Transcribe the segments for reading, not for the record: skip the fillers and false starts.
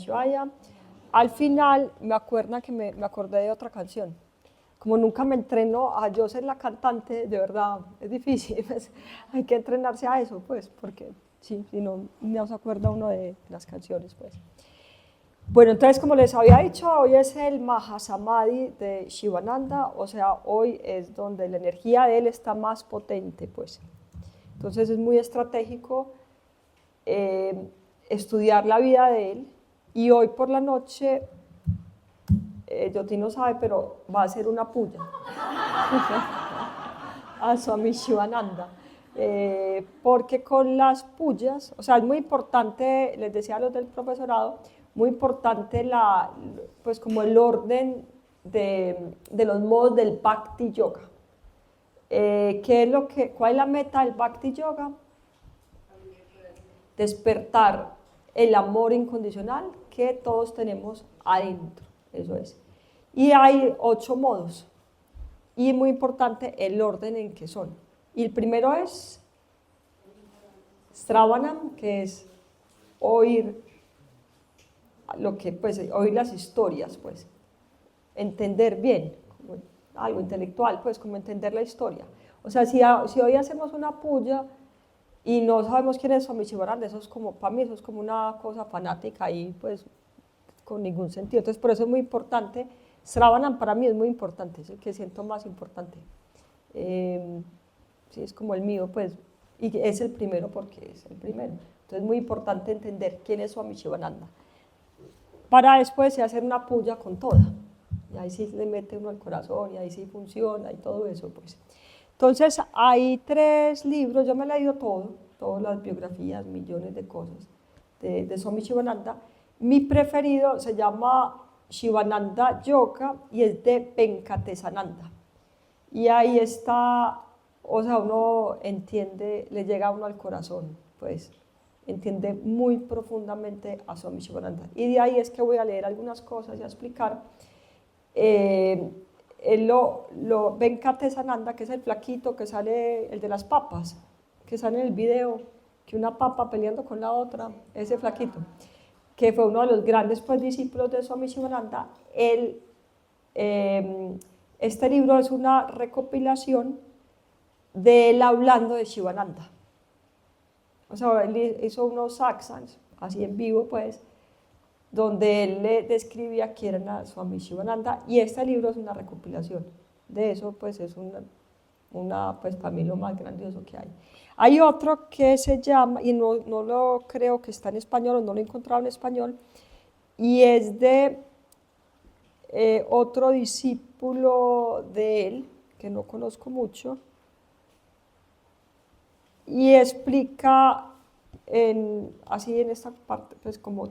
Shivaya. Al final me acordé de otra canción. Como nunca me entreno a yo ser la cantante, de verdad es difícil, pues, hay que entrenarse a eso, pues, porque sí, si no se acuerda uno de las canciones, pues. Bueno, entonces, como les había dicho, hoy es el Mahasamadhi de Shivananda, o sea, hoy es donde la energía de él está más potente, pues. Entonces es muy estratégico estudiar la vida de él, y hoy por la noche, Yoti no sabe, pero va a hacer una puya a Swami Shivananda. Porque con las puyas, o sea, es muy importante, les decía a los del profesorado, muy importante pues como el orden de los modos del Bhakti Yoga. ¿Cuál es la meta del Bhakti Yoga? Despertar el amor incondicional que todos tenemos adentro, eso es. Y hay 8 modos, y muy importante el orden en que son. Y el primero es Sravanam, que es oír oír las historias, pues, entender bien, como algo intelectual, pues, como entender la historia. O sea, si hoy hacemos una puya y no sabemos quién es Swami Shivananda, eso es como, para mí eso es como una cosa fanática y pues con ningún sentido. Entonces, por eso es muy importante. Sravanam para mí es muy importante, es el que siento más importante. Sí, es como el mío, pues, y es el primero porque es el primero. Entonces es muy importante entender quién es Swami Shivananda, para después hacer una puya con toda. Y ahí sí le mete uno al corazón, y ahí sí funciona, y todo eso, pues. Entonces, hay 3 libros, yo me he leído todas las biografías, millones de cosas, de Swami Shivananda. Mi preferido se llama Shivananda Yoga, y es de Venkatesananda. Y ahí está, o sea, uno entiende, le llega a uno al corazón, pues, entiende muy profundamente a Swami Shivananda. Y de ahí es que voy a leer algunas cosas y a explicar. Venkatesananda, que es el flaquito que sale, el de las papas, que sale en el video, que una papa peleando con la otra, ese flaquito, que fue uno de los grandes, pues, discípulos de Swami Shivananda. Este libro es una recopilación de él hablando de Shivananda. O sea, él hizo unos satsangs, así en vivo, pues, donde él le describía quién era Swami Shivananda, y este libro es una recopilación de eso, pues es pues para mí lo más grandioso que hay. Hay otro que se llama, y no lo creo que está en español, o no lo he encontrado en español, y es de otro discípulo de él, que no conozco mucho, y explica así en esta parte, pues como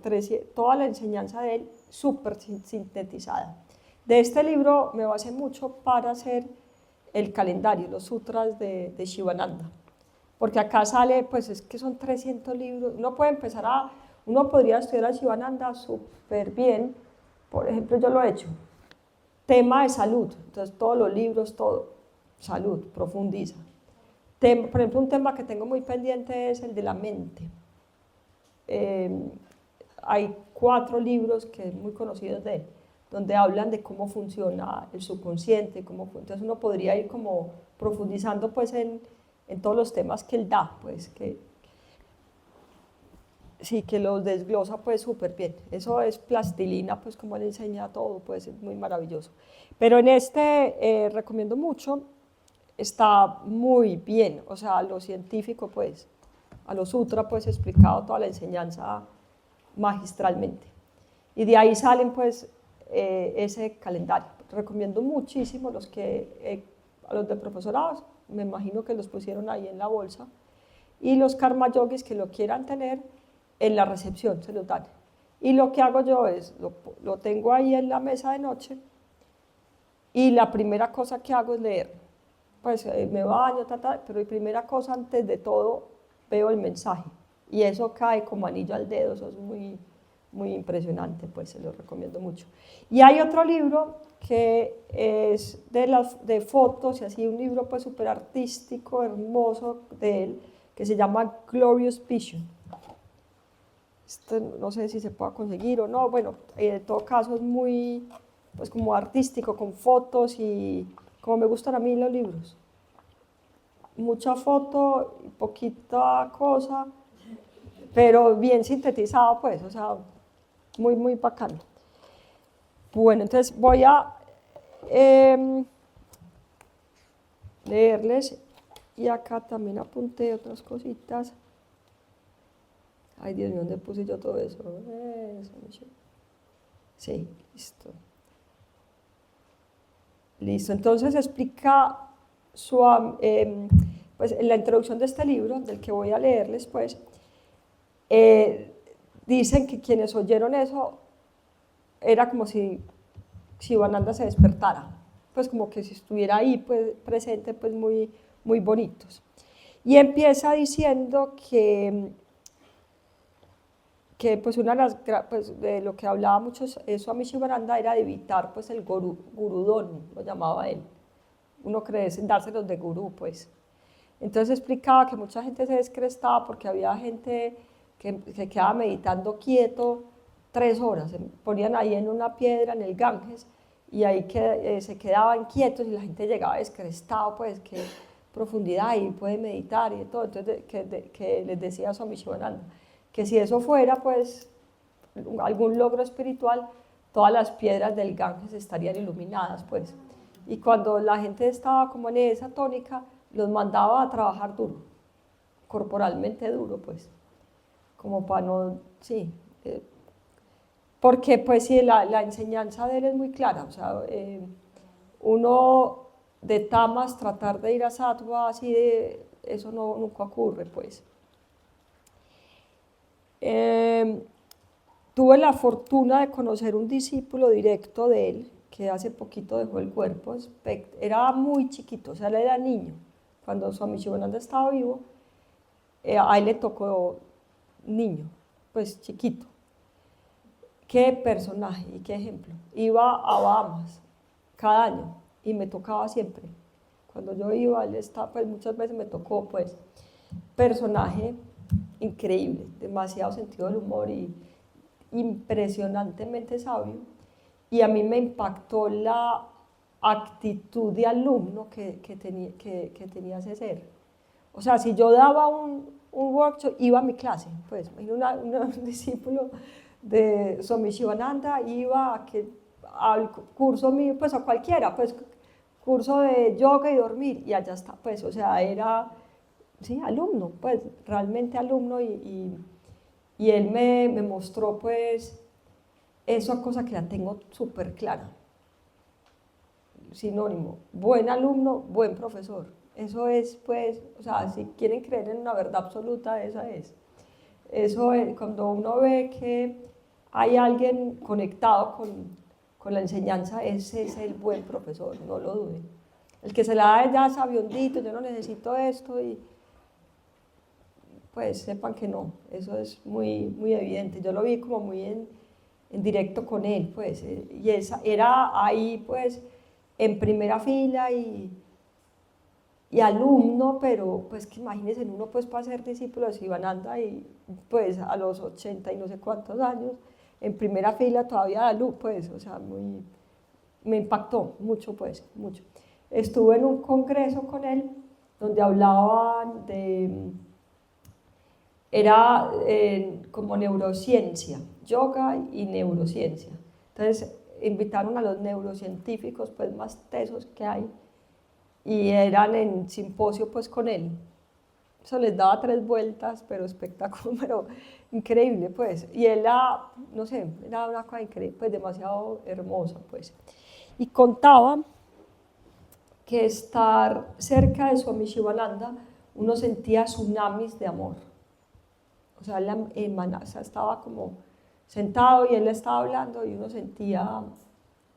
toda la enseñanza de él súper sintetizada. De este libro me basé mucho para hacer el calendario, los sutras de Shivananda, porque acá sale, pues es que son 300 libros, uno podría estudiar a Shivananda súper bien. Por ejemplo, yo lo he hecho, tema de salud, entonces todos los libros, todo, salud, profundiza. Por ejemplo, un tema que tengo muy pendiente es el de la mente. Hay 4 libros que son muy conocidos de él, donde hablan de cómo funciona el subconsciente, entonces uno podría ir como profundizando, pues, en todos los temas que él da, pues, sí, que los desglosa, pues, súper bien. Eso es plastilina, pues, como él enseña todo, pues, es muy maravilloso. Pero en este recomiendo mucho, está muy bien, o sea, a lo científico, pues, a lo sutra, pues, explicado toda la enseñanza magistralmente. Y de ahí salen, pues, ese calendario. Recomiendo muchísimo a los de profesorados, me imagino que los pusieron ahí en la bolsa, y los karma yogis que lo quieran tener, en la recepción se los dan. Y lo que hago yo es, lo tengo ahí en la mesa de noche, y la primera cosa que hago es leer. Pues me baño, pero la primera cosa, antes de todo, veo el mensaje, y eso cae como anillo al dedo, eso es muy, muy impresionante, pues se lo recomiendo mucho. Y hay otro libro que es de fotos, y así, un libro, pues, súper artístico, hermoso de él, que se llama Glorious Vision. Esto no sé si se pueda conseguir o no, bueno, en todo caso es muy, pues como artístico, con fotos y como me gustan a mí los libros. Mucha foto y poquita cosa, pero bien sintetizado, pues, o sea, muy, muy bacano. Bueno, entonces voy a leerles y acá también apunté otras cositas. Ay, Dios mío, ¿dónde puse yo todo eso? Sí, listo. Listo, entonces explica pues en la introducción de este libro, del que voy a leerles, pues, dicen que quienes oyeron eso era como si Shivananda se despertara, pues como que si estuviera ahí pues, presente, pues muy, muy bonitos. Y empieza diciendo que pues una de las, pues, de lo que hablaba mucho Swami Shivananda era de evitar pues el gurudón, lo llamaba él. Uno cree en dárselos de gurú, pues. Entonces explicaba que mucha gente se descrestaba porque había gente que quedaba meditando quieto 3 horas, se ponían ahí en una piedra en el Ganges y ahí se quedaban quietos y la gente llegaba descrestado, pues qué profundidad y puede meditar y todo. Entonces que les decía Swami Shivananda que si eso fuera pues algún logro espiritual, todas las piedras del Ganges estarían iluminadas, pues. Y cuando la gente estaba como en esa tónica, los mandaba a trabajar duro, corporalmente duro, pues, como para no, sí, porque pues sí, la enseñanza de él es muy clara, o sea, uno de tamas tratar de ir a sattva, así de, eso no, nunca ocurre, pues. Tuve la fortuna de conocer un discípulo directo de él, que hace poquito dejó el cuerpo, era muy chiquito, o sea, él era niño. Cuando Swami Shivananda estaba vivo, a él le tocó niño, pues chiquito. Qué personaje y qué ejemplo. Iba a Bahamas cada año y me tocaba siempre. Cuando yo iba, él estaba, pues muchas veces me tocó, pues, personaje increíble, demasiado sentido del humor y impresionantemente sabio. Y a mí me impactó la actitud de alumno que tenía ese ser. O sea, si yo daba un workshop, iba a mi clase, pues, un discípulo de Swami Shivananda iba al curso mío, pues a cualquiera, pues curso de yoga y dormir, y allá está, pues, o sea, era, sí, alumno, pues, realmente alumno, y él me mostró, pues, esa cosa que la tengo súper clara. Sinónimo, buen alumno, buen profesor. Eso es, pues, o sea, si quieren creer en una verdad absoluta, esa es. Eso es, cuando uno ve que hay alguien conectado con la enseñanza, ese es el buen profesor, no lo duden. El que se la da ya sabiondito, yo no necesito esto, y pues sepan que no, eso es muy, muy evidente. Yo lo vi como muy en directo con él, pues, y era ahí, pues, en primera fila y alumno, pero pues que imagínense uno pues para ser discípulo de Sivananda y pues a los 80 y no sé cuántos años, en primera fila todavía alumno, pues, o sea, me impactó mucho, pues, mucho. Estuve en un congreso con él donde hablaban era como neurociencia, yoga y neurociencia. Entonces invitaron a los neurocientíficos pues más tesos que hay y eran en simposio pues con él. Eso les daba 3 vueltas, pero espectáculo, pero increíble pues. Y él, no sé, era una cosa increíble, pues demasiado hermosa pues. Y contaba que estar cerca de Swami Shivananda uno sentía tsunamis de amor. O sea, estaba como sentado y él estaba hablando y uno sentía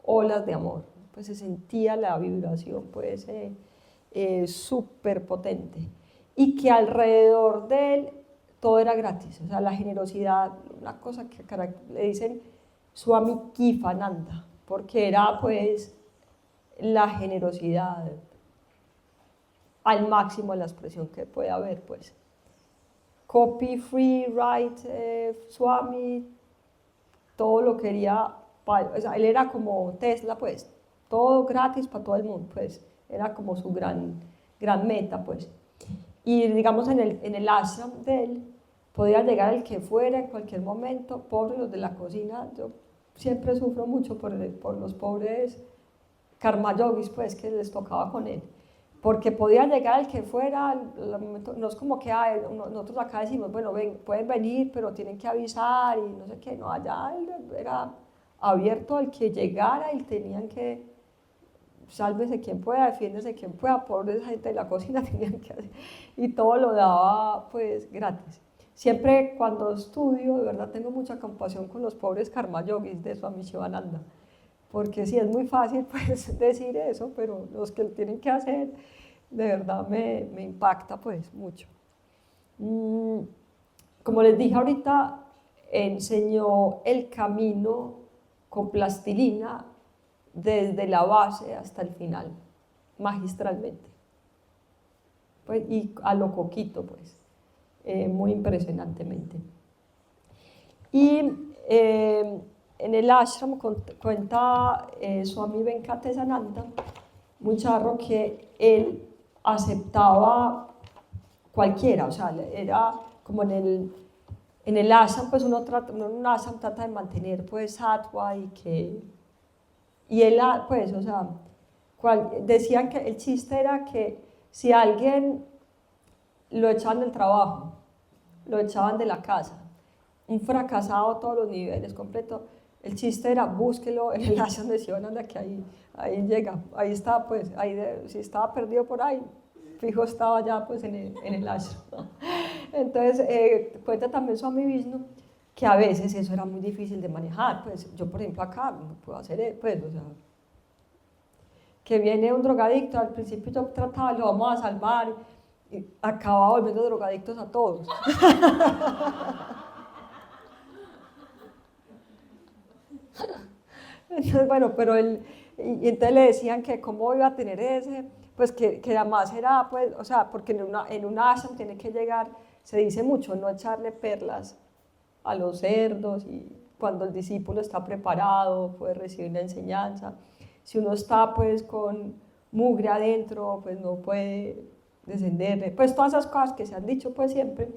olas de amor, pues se sentía la vibración, pues súper potente. Y que alrededor de él todo era gratis, o sea, la generosidad, una cosa que le dicen Swami Kifananda, porque era pues la generosidad al máximo de la expresión que puede haber, pues. copy free, write, Swami, todo lo quería, o sea, él era como Tesla, pues, todo gratis para todo el mundo, pues, era como su gran meta, pues. Y digamos en el ashram de él, podía llegar el que fuera en cualquier momento, pobres los de la cocina, yo siempre sufro mucho por los pobres karma yogis, pues, que les tocaba con él, porque podía llegar el que fuera, no es como que nosotros acá decimos, bueno, pueden venir, pero tienen que avisar y no sé qué, no, allá era abierto al que llegara y tenían que, sálvese quien pueda, defiéndese quien pueda, pobre esa gente de la cocina tenían que hacer, y todo lo daba pues gratis. Siempre cuando estudio, de verdad tengo mucha compasión con los pobres karma yogis de Swami Shivananda, porque sí es muy fácil pues decir eso, pero los que lo tienen que hacer, de verdad me impacta pues mucho. Como les dije ahorita, enseñó el camino con plastilina desde la base hasta el final, magistralmente. Pues, y a lo coquito, pues, muy impresionantemente. Y en el ashram cuenta Swami Venkatesananda, muy charro, que él aceptaba cualquiera, o sea, era como en el ashram, pues uno en un ashram trata de mantener pues sattva y él, pues, o sea, decían que el chiste era que si alguien lo echaban del trabajo, lo echaban de la casa, un fracasado a todos los niveles, completo, el chiste era búsquelo en el ashram de Shivananda, que ahí llega, ahí está, pues, si estaba perdido por ahí, fijo estaba ya pues en el ashram. Entonces, cuenta también Swami Vishnu que a veces eso era muy difícil de manejar, pues yo por ejemplo acá no puedo hacer, pues, o sea, que viene un drogadicto, al principio yo trataba, lo vamos a salvar, y acababa volviendo drogadictos a todos. Entonces, bueno, pero y entonces le decían que cómo iba a tener ese, pues que además era, pues, o sea, porque en un ashram tiene que llegar, se dice mucho, no echarle perlas a los cerdos, y cuando el discípulo está preparado, puede recibir la enseñanza. Si uno está pues con mugre adentro, pues no puede descenderle, pues todas esas cosas que se han dicho pues siempre,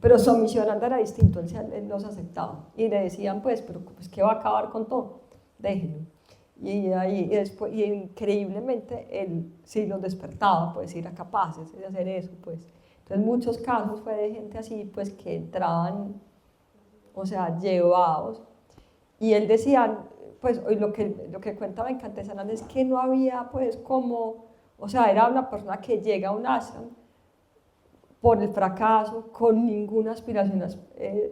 pero Swami Shivananda era distinto, él los aceptaba, y le decían pues, pero pues ¿qué va a acabar con todo? Déjenlo. Y increíblemente él sí los despertaba, pues era capaz de hacer eso, pues. Entonces muchos casos fue de gente así, pues que entraban, o sea, llevados, y él decía, pues lo que cuenta Venkatesananda es que no había pues como, o sea, era una persona que llega a un ashram por el fracaso, con ninguna aspiración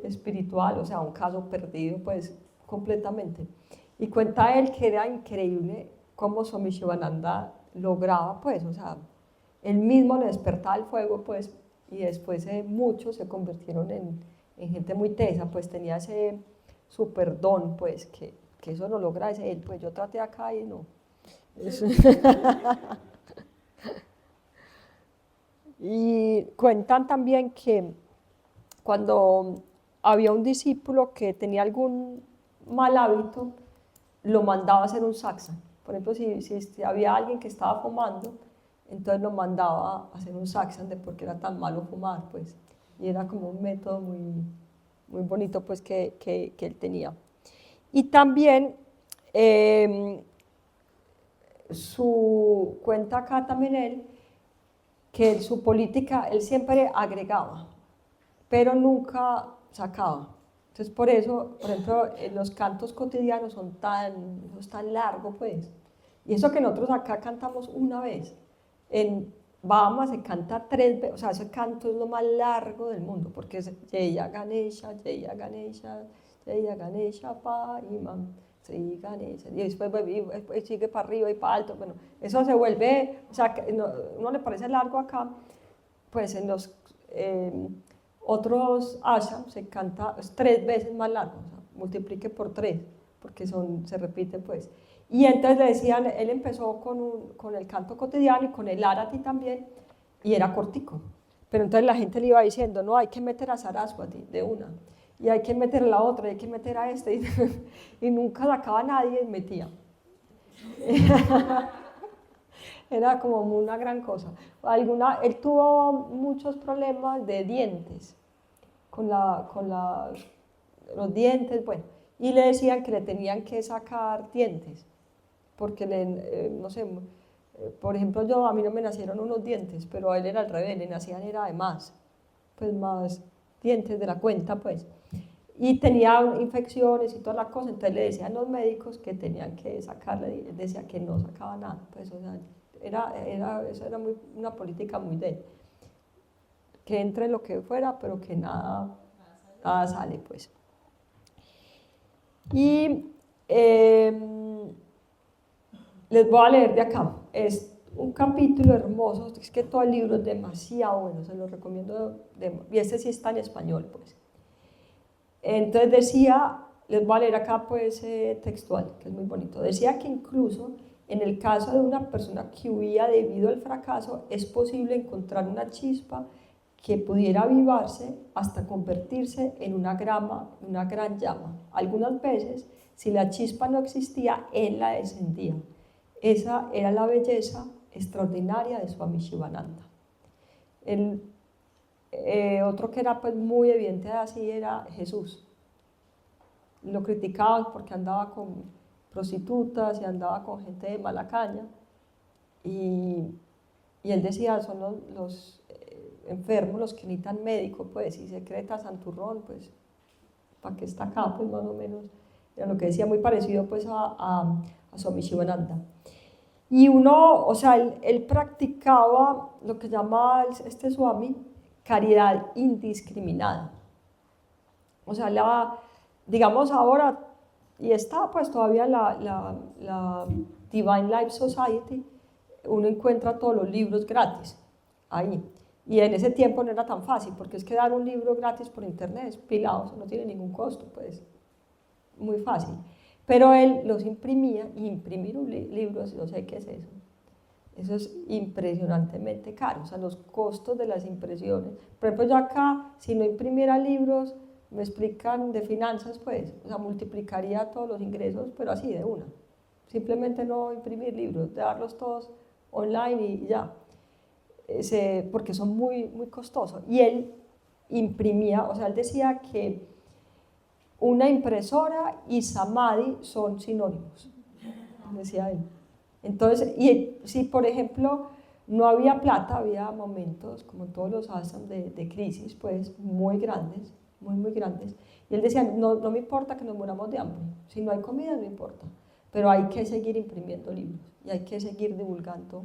espiritual, o sea, un caso perdido pues completamente. Y cuenta él que era increíble cómo Swami Shivananda lograba pues, o sea, él mismo le despertaba el fuego pues, y después muchos se convirtieron en gente muy tesa, pues tenía ese super don pues, que eso lo logra él, pues yo traté acá y no. Y cuentan también que cuando había un discípulo que tenía algún mal hábito, lo mandaba a hacer un satsang. Por ejemplo, si había alguien que estaba fumando, entonces lo mandaba a hacer un satsang de por qué era tan malo fumar, pues. Y era como un método muy bonito, pues, que él tenía. Y también cuenta acá también él, que en su política él siempre agregaba, pero nunca sacaba. Entonces por eso, por ejemplo, los cantos cotidianos son tan largos, pues. Y eso que nosotros acá cantamos una vez, en Bahamas se canta 3 veces, o sea, ese canto es lo más largo del mundo, porque es Jaya Ganesha, Jaya Ganesha, Jaya Ganesha, Parimam, Sri Ganesha, y después sigue para arriba y para alto, bueno, eso se vuelve, o sea, uno le parece largo acá, pues en los otros ashrams se canta 3 veces más largo, o sea, multiplique por 3, porque se repiten pues. Y entonces le decían, él empezó con el canto cotidiano y con el arati también, y era cortico, pero entonces la gente le iba diciendo, no, hay que meter a Saraswati de una, y hay que meter a la otra, y hay que meter a este, y nunca sacaba a nadie y metía. Era como una gran cosa. Él tuvo muchos problemas de dientes, los dientes, bueno, y le decían que le tenían que sacar dientes, porque no sé, por ejemplo, a mí no me nacieron unos dientes, pero a él era al revés, le nacían era de más, pues más dientes de la cuenta, pues. Y tenía infecciones y toda la cosa, entonces le decían los médicos que tenían que sacarle, él decía que no sacaba nada, pues, o sea, eso era una política muy de él, que entre lo que fuera, pero que nada sale, pues. Y les voy a leer de acá, es un capítulo hermoso, es que todo el libro es demasiado bueno, se lo recomiendo, y este sí está en español, pues. Entonces decía, les voy a leer acá pues textual, que es muy bonito, decía que incluso en el caso de una persona que huía debido al fracaso, es posible encontrar una chispa que pudiera avivarse hasta convertirse en una gran llama. Algunas veces, si la chispa no existía, él la encendía. Esa era la belleza extraordinaria de Swami Shivananda. Otro que era pues muy evidente así era Jesús. Lo criticaban porque andaba con prostitutas y andaba con gente de mala caña, y él decía, son los enfermos los que necesitan médico, pues, y secreta santurrón, pues, ¿para qué está acá? Pues más o menos era lo que decía, muy parecido pues a Swami Shivananda. Y o sea, él practicaba lo que llama este Swami caridad indiscriminada. O sea, digamos ahora, y está pues todavía la Divine Life Society, uno encuentra todos los libros gratis ahí. Y en ese tiempo no era tan fácil, porque es que dar un libro gratis por internet es pilado, no tiene ningún costo, pues muy fácil. Pero él los imprimía, y imprimir un libro, yo sé qué es eso. Eso es impresionantemente caro, o sea, los costos de las impresiones. Por ejemplo, yo acá, si no imprimiera libros, me explican de finanzas, pues, o sea, multiplicaría todos los ingresos, pero así de una. Simplemente no imprimir libros, darlos todos online y ya. Porque son muy, muy costosos. Y él imprimía, o sea, él decía que una impresora y samadhi son sinónimos, decía él. Entonces, y si por ejemplo no había plata, había momentos, como todos los ashram de crisis, pues muy grandes, muy, muy grandes. Y él decía, no me importa que nos muramos de hambre, si no hay comida no importa, pero hay que seguir imprimiendo libros y hay que seguir divulgando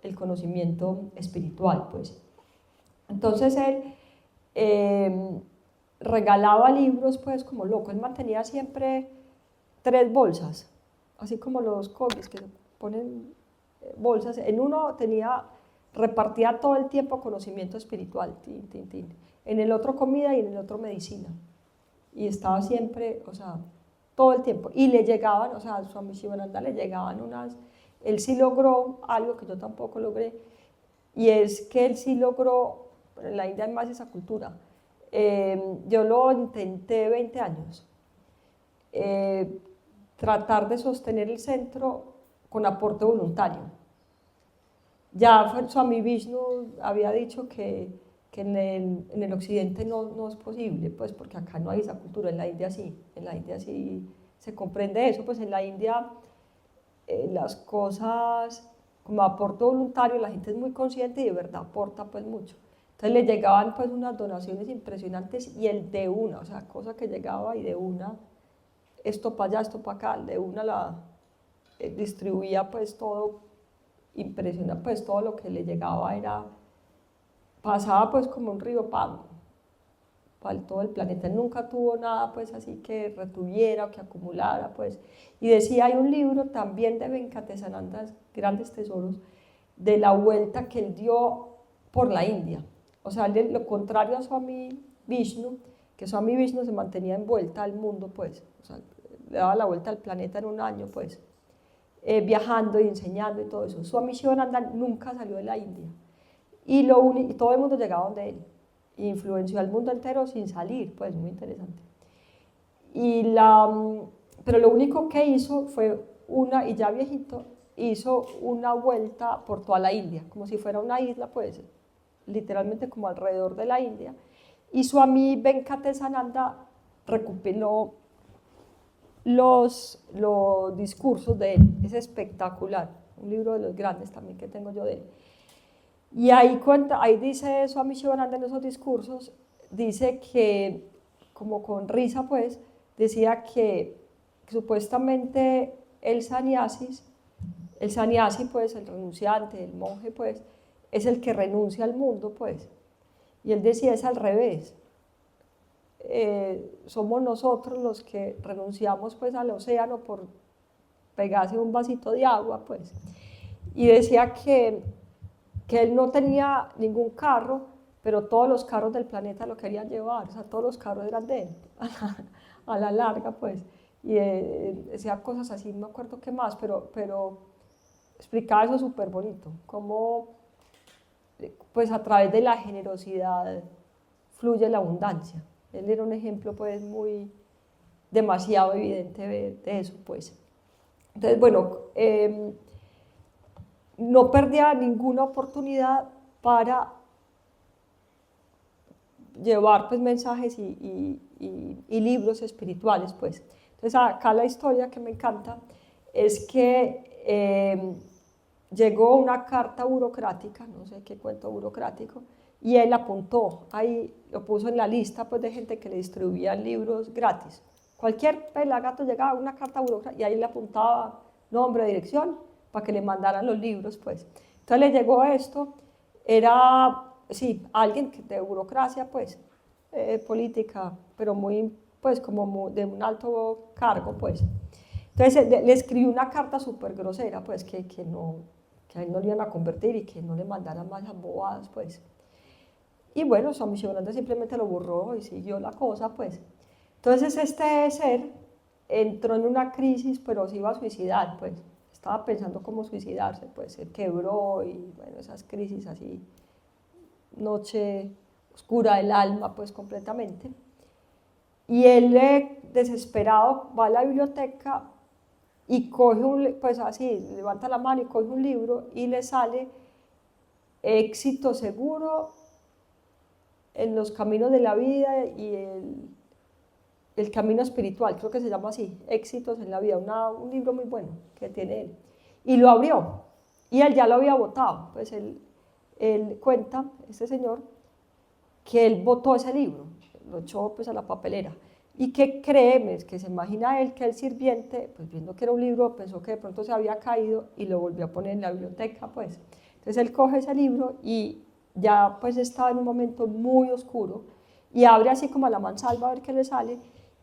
el conocimiento espiritual, pues. Entonces él regalaba libros, pues como loco, él mantenía siempre 3 bolsas, así como los cómics que ponen bolsas, en uno repartía todo el tiempo conocimiento espiritual, tin, tin, tin. En el otro comida y en el otro medicina. Y estaba siempre, o sea, todo el tiempo. Y le llegaban, o sea, a Swami Shivananda le llegaban él sí logró algo que yo tampoco logré, y es que él sí logró, en la India hay más esa cultura, yo lo intenté 20 años, tratar de sostener el centro con aporte voluntario. Ya Swami Vishnu había dicho que en el occidente no es posible, pues porque acá no hay esa cultura, en la India sí se comprende eso, pues en la India las cosas como aporte voluntario, la gente es muy consciente y de verdad aporta pues mucho. Entonces le llegaban pues unas donaciones impresionantes, y él de una, o sea, cosa que llegaba y de una, esto para allá, esto para acá, de una distribuía pues todo, impresionante, pues todo lo que le llegaba pasaba pues como un río para todo el planeta. Él nunca tuvo nada pues así que retuviera o que acumulara pues. Y decía, hay un libro también de Venkatesananda, Grandes Tesoros, de la vuelta que él dio por la India. O sea, lo contrario a Swami Vishnu, que Swami Vishnu se mantenía en vuelta al mundo pues, o sea, le daba la vuelta al planeta en un año pues, viajando y enseñando y todo eso. Swami Shivananda nunca salió de la India. y todo el mundo llegaba donde él, influenció al mundo entero sin salir, pues muy interesante. Pero lo único que hizo fue y ya viejito, hizo una vuelta por toda la India, como si fuera una isla, pues, literalmente como alrededor de la India. Y Swami Venkatesananda recopiló los discursos de él, es espectacular, un libro de los grandes también que tengo yo de él. Y ahí dice Swami Shivananda en esos discursos, dice que, como con risa pues, decía que supuestamente el sannyasi pues, el renunciante, el monje pues, es el que renuncia al mundo pues. Y él decía, es al revés. Somos nosotros los que renunciamos pues al océano por pegarse un vasito de agua pues. Y decía que él no tenía ningún carro, pero todos los carros del planeta lo querían llevar, o sea, todos los carros eran de él, a la larga pues. Y decía cosas así, no me acuerdo qué más, pero explicaba eso súper bonito, cómo pues a través de la generosidad fluye la abundancia. Él era un ejemplo pues demasiado evidente de eso pues. Entonces bueno, no perdía ninguna oportunidad para llevar pues mensajes y libros espirituales pues. Entonces acá la historia que me encanta es que llegó una carta burocrática, no sé qué cuento burocrático, y él apuntó, ahí lo puso en la lista pues, de gente que le distribuían libros gratis. Cualquier pelagato llegaba una carta burocrática y ahí le apuntaba nombre, dirección, para que le mandaran los libros pues. Entonces le llegó esto, era, sí, alguien de burocracia pues, política, pero muy, pues como de un alto cargo pues. Entonces le escribió una carta súper grosera pues que a él no le iban a convertir y que no le mandaran más bobadas pues. Y bueno, Swami Shivananda simplemente lo borró y siguió la cosa pues. Entonces este ser entró en una crisis, pero se iba a suicidar pues. Estaba pensando cómo suicidarse pues, se quebró y bueno, esas crisis así, noche oscura del alma pues completamente. Y él desesperado va a la biblioteca y coge pues así, levanta la mano y coge un libro y le sale éxito seguro en los caminos de la vida y el camino espiritual, creo que se llama así, éxitos en la vida, un libro muy bueno que tiene él. Y lo abrió y él ya lo había votado, pues él cuenta, este señor, que él votó ese libro, lo echó pues a la papelera. Y que créeme, que se imagina él que el sirviente, pues viendo que era un libro, pensó que de pronto se había caído y lo volvió a poner en la biblioteca, pues. Entonces él coge ese libro y ya pues estaba en un momento muy oscuro y abre así como a la mansalva a ver qué le sale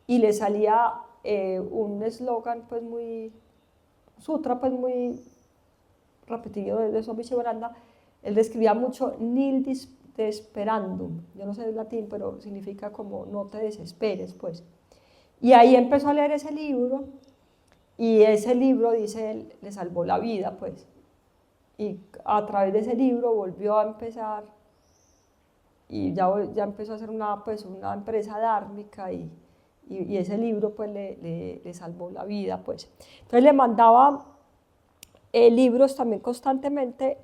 y le salía un eslogan pues muy, sutra pues muy repetido de Swami Shivananda. Él describía mucho nil desperandum, yo no sé el latín, pero significa como no te desesperes, pues. Y ahí empezó a leer ese libro, y ese libro, dice él, le salvó la vida, pues. Y a través de ese libro volvió a empezar, y ya empezó a hacer pues, una empresa dármica, y ese libro pues le salvó la vida, pues. Entonces le mandaba libros también constantemente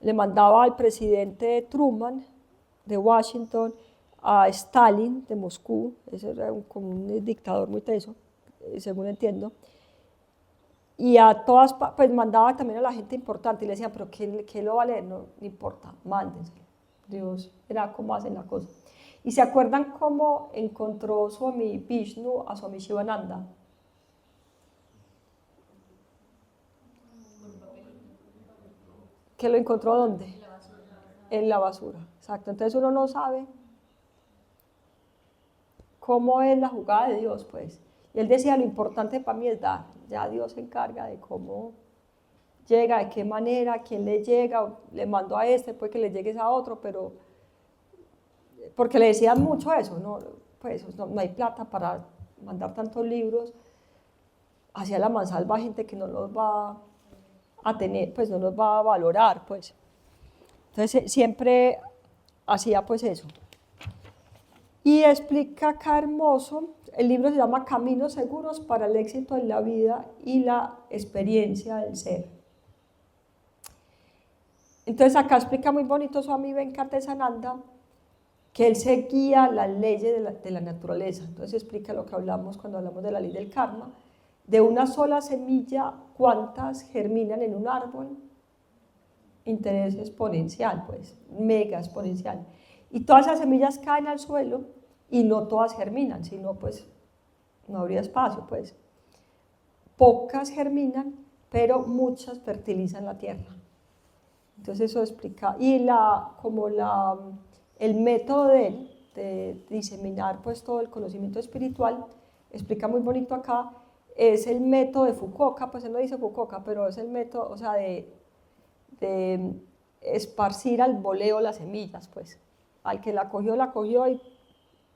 le mandaba al presidente Truman de Washington, a Stalin de Moscú, ese era como un dictador muy teso, según entiendo, y a todas, pues mandaba también a la gente importante y le decían, pero ¿qué lo va a leer? No importa, mándenselo. Dios era cómo hacen la cosa. ¿Y se acuerdan cómo encontró Swami Vishnu a Swami Shivananda? ¿Que lo encontró dónde? En la basura, exacto. Entonces uno no sabe cómo es la jugada de Dios, pues. Y él decía, lo importante para mí es dar, ya Dios se encarga de cómo llega, de qué manera, a quién le llega, le mando a este, puede que le llegues a otro, pero porque le decían mucho eso, ¿no? Pues no hay plata para mandar tantos libros hacia la mansalva, gente que no los va a tener, pues no los va a valorar, pues. Entonces siempre hacía pues eso. Y explica acá hermoso, el libro se llama Caminos Seguros para el Éxito en la Vida y la Experiencia del Ser. Entonces acá explica muy bonito Swami Venkatesananda que él seguía las leyes de la naturaleza. Entonces explica lo que hablamos cuando hablamos de la ley del karma. De una sola semilla, ¿cuántas germinan en un árbol? Interés exponencial, pues, mega exponencial. Y todas esas semillas caen al suelo y no todas germinan, sino pues no habría espacio, pues. Pocas germinan, pero muchas fertilizan la tierra. Entonces eso explica. Y el método de él, de diseminar pues todo el conocimiento espiritual, explica muy bonito acá, es el método de Fukuoka, pues él no dice Fukuoka, pero es el método, o sea, de esparcir al voleo las semillas, pues. Al que la cogió y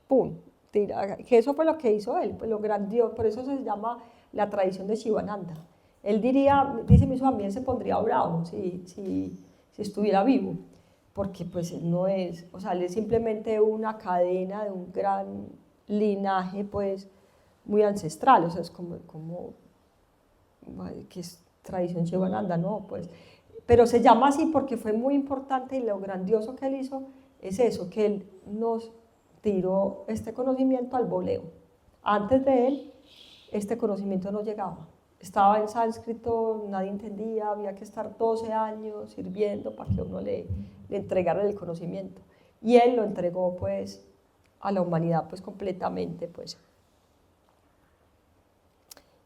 ¡pum! Tira. Que eso fue lo que hizo él, pues lo grandioso, por eso se llama la tradición de Shivananda. Él diría, dice mi Swami, él se pondría bravo si estuviera vivo, porque pues él no es, o sea, él es simplemente una cadena de un gran linaje, pues, muy ancestral, o sea, es como que es tradición Shivananda, ¿no? Pues, pero se llama así porque fue muy importante y lo grandioso que él hizo es eso, que él nos tiró este conocimiento al voleo. Antes de él, este conocimiento no llegaba. Estaba en sánscrito, nadie entendía, había que estar 12 años sirviendo para que uno le entregara el conocimiento. Y él lo entregó pues a la humanidad pues completamente pues.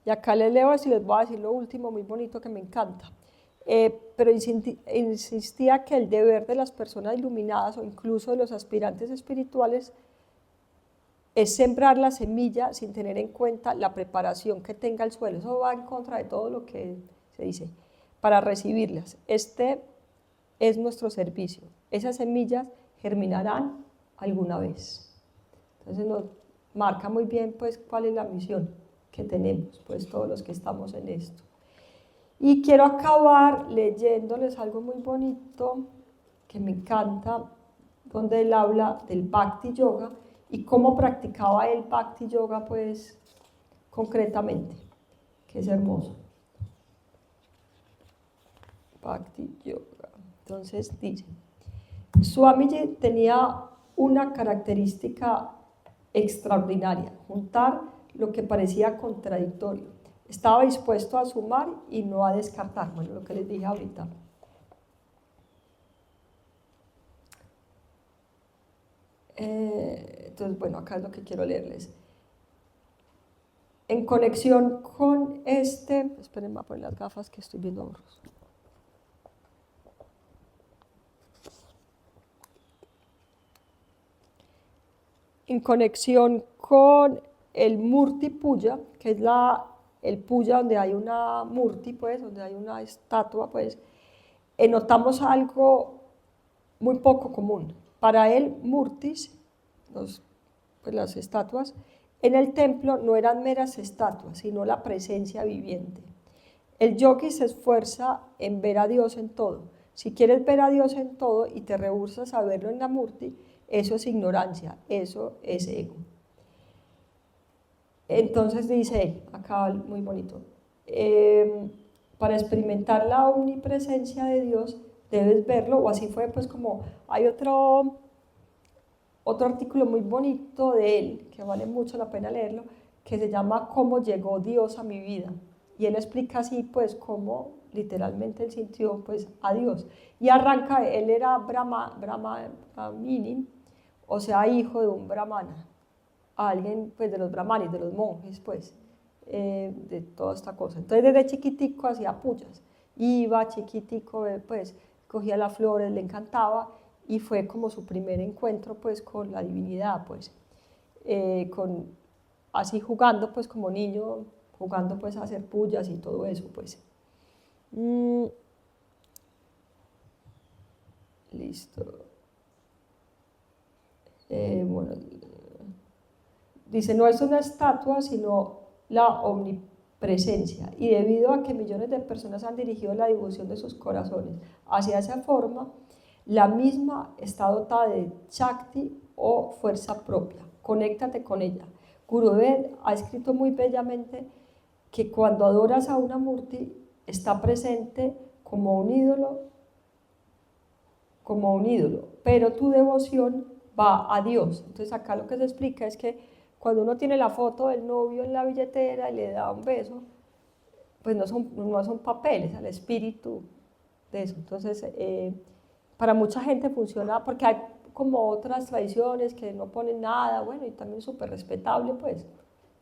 Y acá les leo y les voy a decir lo último muy bonito que me encanta. Pero insistía que el deber de las personas iluminadas o incluso de los aspirantes espirituales es sembrar la semilla sin tener en cuenta la preparación que tenga el suelo. Eso va en contra de todo lo que se dice, para recibirlas. Este es nuestro servicio. Esas semillas germinarán alguna vez. Entonces nos marca muy bien pues cuál es la misión que tenemos, pues todos los que estamos en esto. Y quiero acabar leyéndoles algo muy bonito que me encanta, donde él habla del Bhakti Yoga y cómo practicaba el Bhakti Yoga, pues, concretamente, que es hermoso. Bhakti Yoga. Entonces dice, Swamiji tenía una característica extraordinaria, juntar lo que parecía contradictorio. Estaba dispuesto a sumar y no a descartar, bueno, lo que les dije ahorita. Entonces, bueno, acá es lo que quiero leerles. En conexión con esperen, voy a poner las gafas que estoy viendo borroso. En conexión con el Murti Puja, que es el puya donde hay una murti, pues, donde hay una estatua, pues, notamos algo muy poco común. Para él, murtis, pues, las estatuas, en el templo no eran meras estatuas, sino la presencia viviente. El yogi se esfuerza en ver a Dios en todo. Si quieres ver a Dios en todo y te rehusas a verlo en la murti, eso es ignorancia, eso es ego. Entonces dice él, acá muy bonito, para experimentar la omnipresencia de Dios debes verlo, o así fue pues como, hay otro artículo muy bonito de él, que vale mucho la pena leerlo, que se llama ¿Cómo llegó Dios a mi vida? Y él explica así pues cómo literalmente él sintió pues a Dios. Y arranca, él era brahmini, o sea hijo de un brahmana. A alguien pues de los brahmanis, de los monjes pues, de toda esta cosa. Entonces desde chiquitico hacía puyas, iba chiquitico pues, cogía las flores, le encantaba y fue como su primer encuentro pues con la divinidad pues, así jugando pues como niño, jugando pues a hacer puyas y todo eso pues. Listo. Bueno, dice, no es una estatua, sino la omnipresencia. Y debido a que millones de personas han dirigido la devoción de sus corazones hacia esa forma, La misma está dotada de Shakti o fuerza propia. Conéctate con ella. Gurudev ha escrito muy bellamente que cuando adoras a una Murti está presente como un ídolo, pero tu devoción va a Dios. Entonces acá lo que se explica es que cuando uno tiene la foto del novio en la billetera y le da un beso, pues no son papeles, el espíritu de eso. Entonces, para mucha gente funciona, porque hay como otras tradiciones que no ponen nada, bueno, y también súper respetable, pues.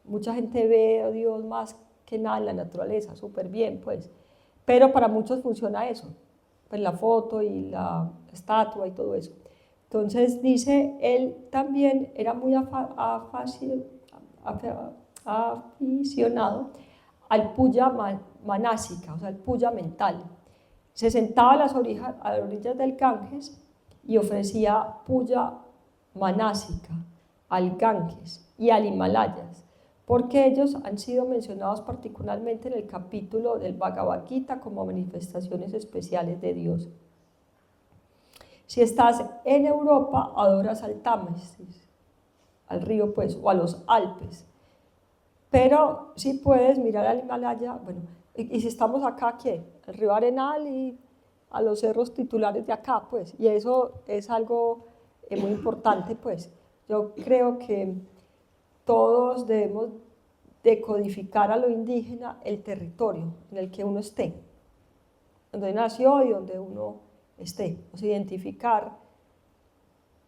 Mucha gente ve a Dios más que nada en la naturaleza, súper bien, pues. Pero para muchos funciona eso, pues la foto y la estatua y todo eso. Entonces, dice, él también era muy aficionado al puya manásika, o sea, el puya mental. Se sentaba a las orillas del Ganges y ofrecía puya manásika al Ganges y al Himalayas, porque ellos han sido mencionados particularmente en el capítulo del Bhagavad Gita como manifestaciones especiales de Dios. Si estás en Europa, adoras al Támesis, al río pues, o a los Alpes, pero si puedes mirar al Himalaya, bueno, y si estamos acá, ¿qué? El río Arenal y a los cerros titulares de acá, pues, y eso es algo muy importante, pues. Yo creo que todos debemos decodificar a lo indígena el territorio en el que uno esté, donde nació y donde uno esté, o sea, identificar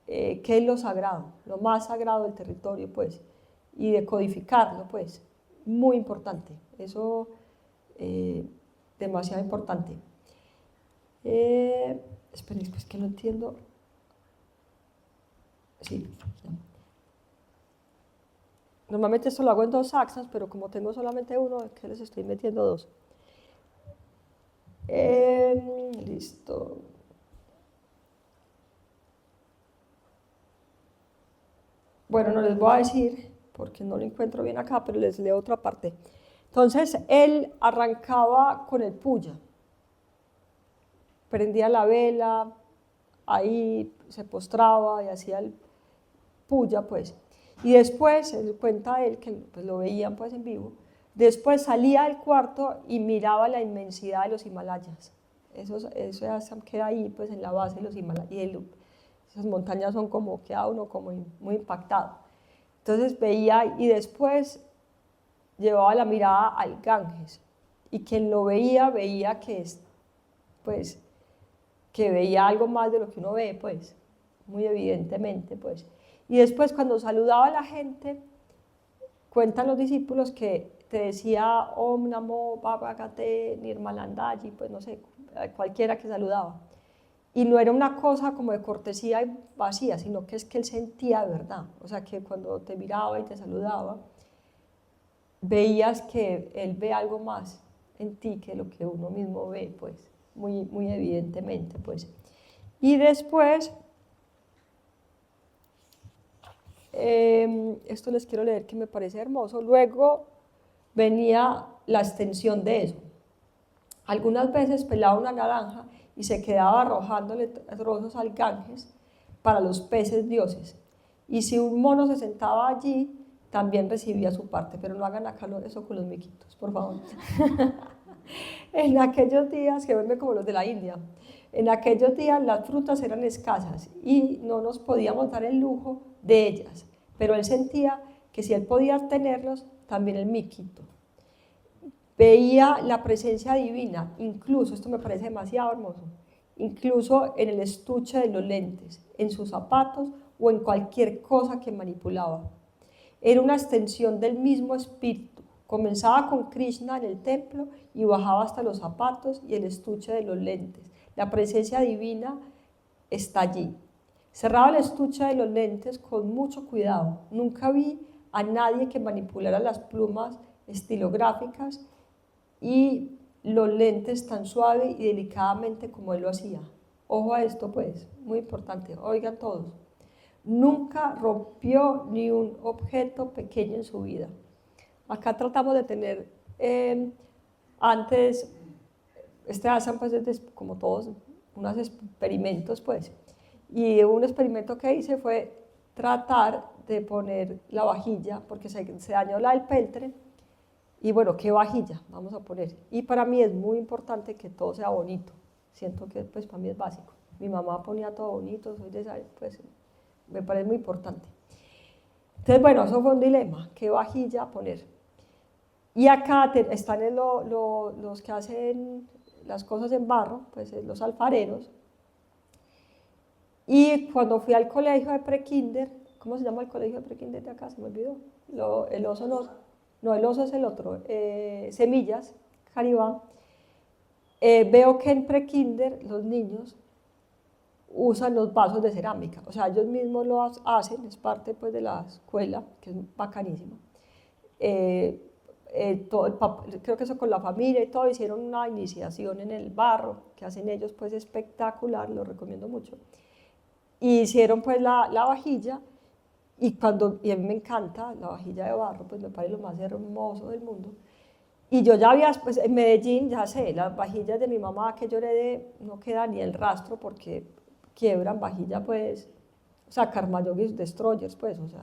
qué es lo sagrado, lo más sagrado del territorio, pues, y decodificarlo, pues, muy importante, eso demasiado importante. Esperen, es que no entiendo. Sí, ya. Normalmente esto lo hago en 2 axas, pero como tengo solamente uno, es que les estoy metiendo 2. Listo. Bueno, no les voy a decir porque no lo encuentro bien acá, pero les leo otra parte. Entonces, él arrancaba con el puya, prendía la vela, ahí se postraba y hacía el puya, pues. Y después, él cuenta él, que pues, lo veían pues en vivo, después salía del cuarto y miraba la inmensidad de los Himalayas. Eso ya queda ahí, pues, en la base de los Himalayas. Y esas montañas son como, queda uno como muy impactado. Entonces veía, y después llevaba la mirada al Ganges. Y quien lo veía, veía que pues, que veía algo más de lo que uno ve, pues, muy evidentemente, pues. Y después cuando saludaba a la gente, cuentan los discípulos que te decía Om Namo Bhagavate Nirmalandaji, pues no sé, cualquiera que saludaba. Y no era una cosa como de cortesía y vacía, sino que es que él sentía de verdad. O sea, que cuando te miraba y te saludaba, veías que él ve algo más en ti que lo que uno mismo ve, pues, muy, muy evidentemente, pues. Y después, esto les quiero leer que me parece hermoso, luego venía la extensión de eso. Algunas veces pelaba una naranja y se quedaba arrojándole trozos al Ganges para los peces dioses. Y si un mono se sentaba allí, también recibía su parte, pero no hagan acá eso con los miquitos, por favor. En aquellos días, que verme como los de la India, en aquellos días las frutas eran escasas y no nos podíamos dar el lujo de ellas, pero él sentía que si él podía tenerlos, también el miquito. Veía la presencia divina, incluso, esto me parece demasiado hermoso, incluso en el estuche de los lentes, en sus zapatos o en cualquier cosa que manipulaba. Era una extensión del mismo espíritu. Comenzaba con Krishna en el templo y bajaba hasta los zapatos y el estuche de los lentes. La presencia divina está allí. Cerraba el estuche de los lentes con mucho cuidado. Nunca vi a nadie que manipulara las plumas estilográficas y los lentes tan suave y delicadamente como él lo hacía. Ojo a esto, pues, muy importante. Oigan todos. Nunca rompió ni un objeto pequeño en su vida. Acá tratamos de tener antes, este Assam, pues, como todos unos experimentos, pues. Y un experimento que hice fue tratar de poner la vajilla, porque se dañó la del peltre, y bueno, ¿qué vajilla vamos a poner? Y para mí es muy importante que todo sea bonito. Siento que pues para mí es básico. Mi mamá ponía todo bonito, soy de esa, pues me parece muy importante. Entonces, bueno, eso fue un dilema, ¿qué vajilla poner? Y acá están los que hacen las cosas en barro, pues los alfareros. Y cuando fui al colegio de prekinder, ¿cómo se llama el colegio de prekinder de acá? Se me olvidó. El oso no, el oso es el otro, Semillas, Caribá. Veo que en prekinder los niños usan los vasos de cerámica, o sea, ellos mismos lo hacen, es parte pues de la escuela, que es bacanísima. Creo que eso con la familia y todo, hicieron una iniciación en el barro, que hacen ellos pues espectacular, lo recomiendo mucho. Y hicieron pues la vajilla, y a mí me encanta la vajilla de barro, pues me parece lo más hermoso del mundo. Y yo ya había, pues en Medellín, ya sé, las vajillas de mi mamá que yo heredé, no queda ni el rastro porque quiebran vajilla, pues, o sea, Karmayogis Destroyers, pues, o sea,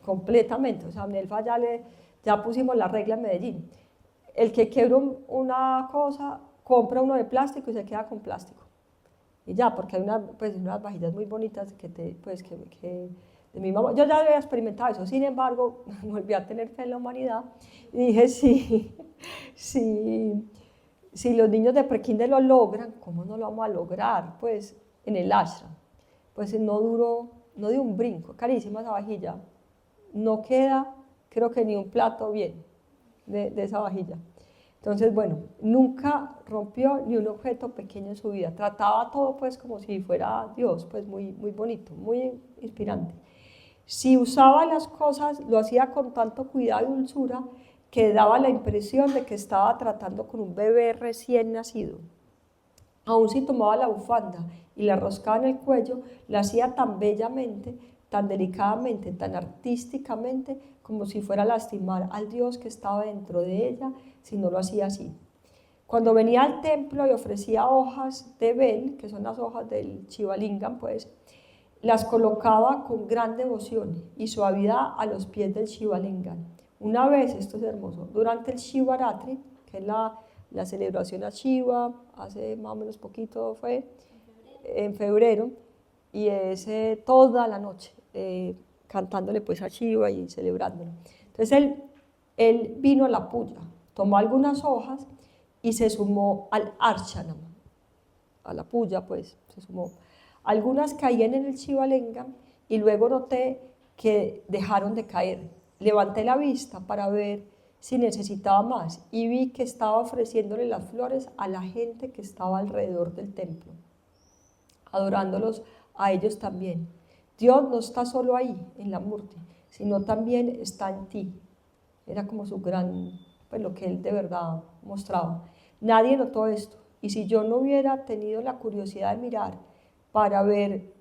completamente. O sea, a Nelfa ya pusimos la regla en Medellín. El que quiebra una cosa, compra uno de plástico y se queda con plástico. Y ya, porque hay unas vajillas muy bonitas que de mi mamá. Yo ya había experimentado eso, sin embargo, volví a tener fe en la humanidad y dije, si los niños de prekinder lo logran, ¿cómo no lo vamos a lograr? Pues en el ashram. Pues no dio un brinco, carísima esa vajilla. No queda, creo que ni un plato bien de esa vajilla. Entonces, bueno, nunca rompió ni un objeto pequeño en su vida. Trataba todo pues como si fuera Dios, pues muy, muy bonito, muy inspirante. Si usaba las cosas, lo hacía con tanto cuidado y dulzura que daba la impresión de que estaba tratando con un bebé recién nacido. Aún si tomaba la bufanda y la roscaba en el cuello, la hacía tan bellamente, tan delicadamente, tan artísticamente, como si fuera a lastimar al Dios que estaba dentro de ella, si no lo hacía así. Cuando venía al templo y ofrecía hojas de bel, que son las hojas del Shivalingam, pues, las colocaba con gran devoción y suavidad a los pies del Shivalingam. Una vez, esto es hermoso, durante el Shivaratri, que es la celebración a Shiva, hace más o menos poquito fue, en febrero, y es toda la noche cantándole pues a Shiva y celebrándolo. Entonces él vino a la puya, tomó algunas hojas y se sumó al Archanam, a la puya pues se sumó. Algunas caían en el Shivalingam y luego noté que dejaron de caer. Levanté la vista para ver si necesitaba más y vi que estaba ofreciéndole las flores a la gente que estaba alrededor del templo, adorándolos a ellos también. Dios no está solo ahí, en la Murti, sino también está en ti. Era como su gran, pues lo que él de verdad mostraba. Nadie notó esto, y si yo no hubiera tenido la curiosidad de mirar para ver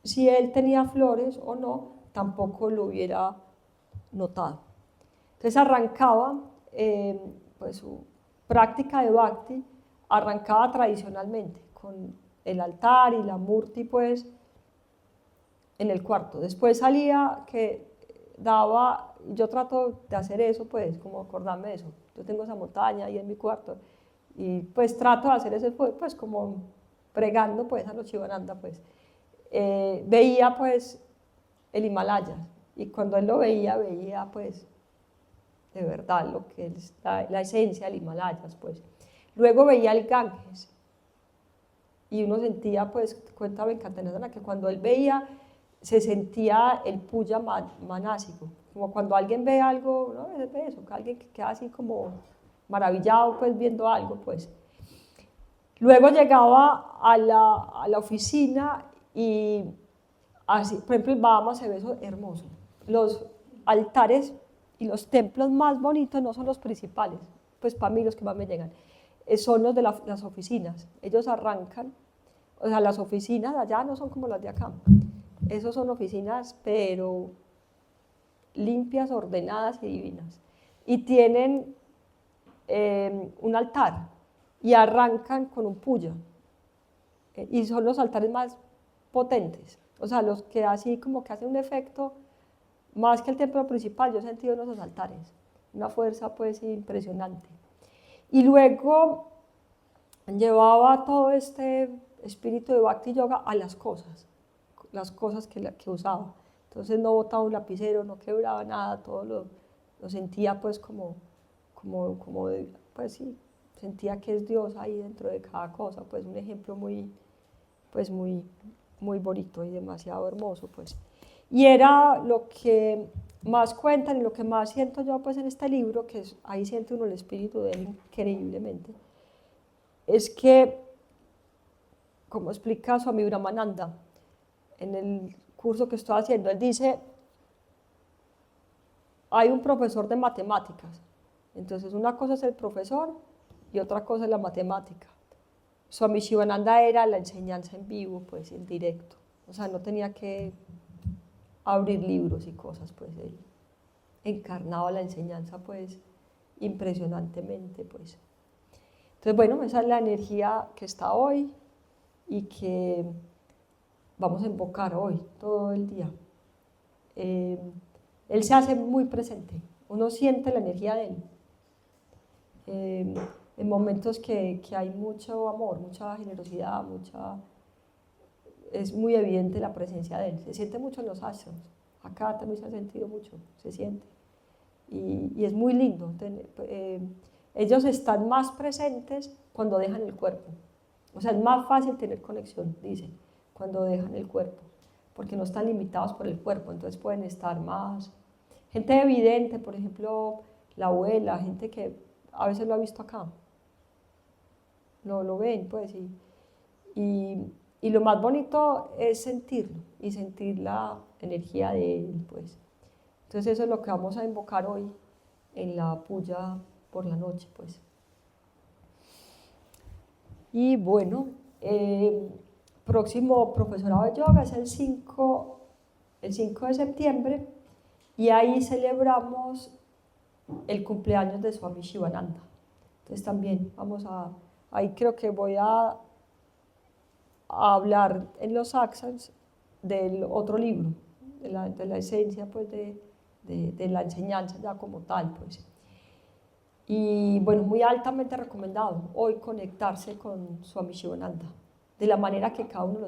si él tenía flores o no, tampoco lo hubiera notado. Entonces arrancaba, pues su práctica de bhakti, arrancaba tradicionalmente, con el altar y la murti, pues, en el cuarto. Después salía que daba, yo trato de hacer eso, pues, como acordarme de eso. Yo tengo esa montaña ahí en mi cuarto, y pues trato de hacer eso, pues, como pregando, pues, a los Shivananda, pues. Veía, pues, el Himalaya, y cuando él lo veía, pues, de verdad, lo que es la esencia del Himalaya, pues. Luego veía el Ganges, y uno sentía, pues, cuenta Venkatanandana, que cuando él veía, se sentía el puya manásico, como cuando alguien ve algo, ¿no? Es eso, que alguien que queda así como maravillado, pues, viendo algo, pues. Luego llegaba a la oficina y así, por ejemplo, el Bahama se ve eso hermoso. Los altares y los templos más bonitos no son los principales, pues para mí los que más me llegan, son los de las oficinas. Ellos arrancan, o sea, las oficinas allá no son como las de acá. Esos son oficinas, pero limpias, ordenadas y divinas. Y tienen un altar y arrancan con un puya. y son los altares más potentes, o sea, los que así como que hacen un efecto, más que el templo principal, yo he sentido en esos altares, una fuerza pues impresionante. Y luego llevaba todo este espíritu de Bhakti Yoga a las cosas que usaba. Entonces no botaba un lapicero, no quebraba nada, todo lo sentía pues pues sí, sentía que es Dios ahí dentro de cada cosa, pues un ejemplo pues muy bonito y demasiado hermoso, pues. Y era lo que más cuentan y lo que más siento yo pues en este libro, que ahí siente uno el espíritu de él increíblemente, es que, como explica Swami Brahmananda en el curso que estoy haciendo, él dice, hay un profesor de matemáticas, entonces una cosa es el profesor y otra cosa es la matemática. Swami Shivananda era la enseñanza en vivo, pues en directo, o sea, no tenía que abrir libros y cosas, pues él encarnaba la enseñanza pues impresionantemente, pues. Entonces, bueno, esa es la energía que está hoy y que vamos a invocar hoy, todo el día. Él se hace muy presente, uno siente la energía de él. En momentos que hay mucho amor, mucha generosidad, es muy evidente la presencia de él. Se siente mucho en los ashrams, acá también se ha sentido mucho, se siente. Y es muy lindo. Ellos están más presentes cuando dejan el cuerpo. O sea, es más fácil tener conexión, dicen, cuando dejan el cuerpo, porque no están limitados por el cuerpo, entonces pueden estar más. Gente evidente, por ejemplo, la abuela, gente que a veces lo ha visto acá, lo ven, pues, y lo más bonito es sentirlo y sentir la energía de él, pues. Entonces eso es lo que vamos a invocar hoy en la puya por la noche, pues. Y bueno, próximo profesorado de yoga es el 5 de septiembre y ahí celebramos el cumpleaños de Swami Shivananda. Entonces también ahí creo que voy a hablar en los satshangs del otro libro, de la esencia pues de la enseñanza ya como tal, pues. Y bueno, muy altamente recomendado hoy conectarse con Swami Shivananda, de la manera que cada uno lo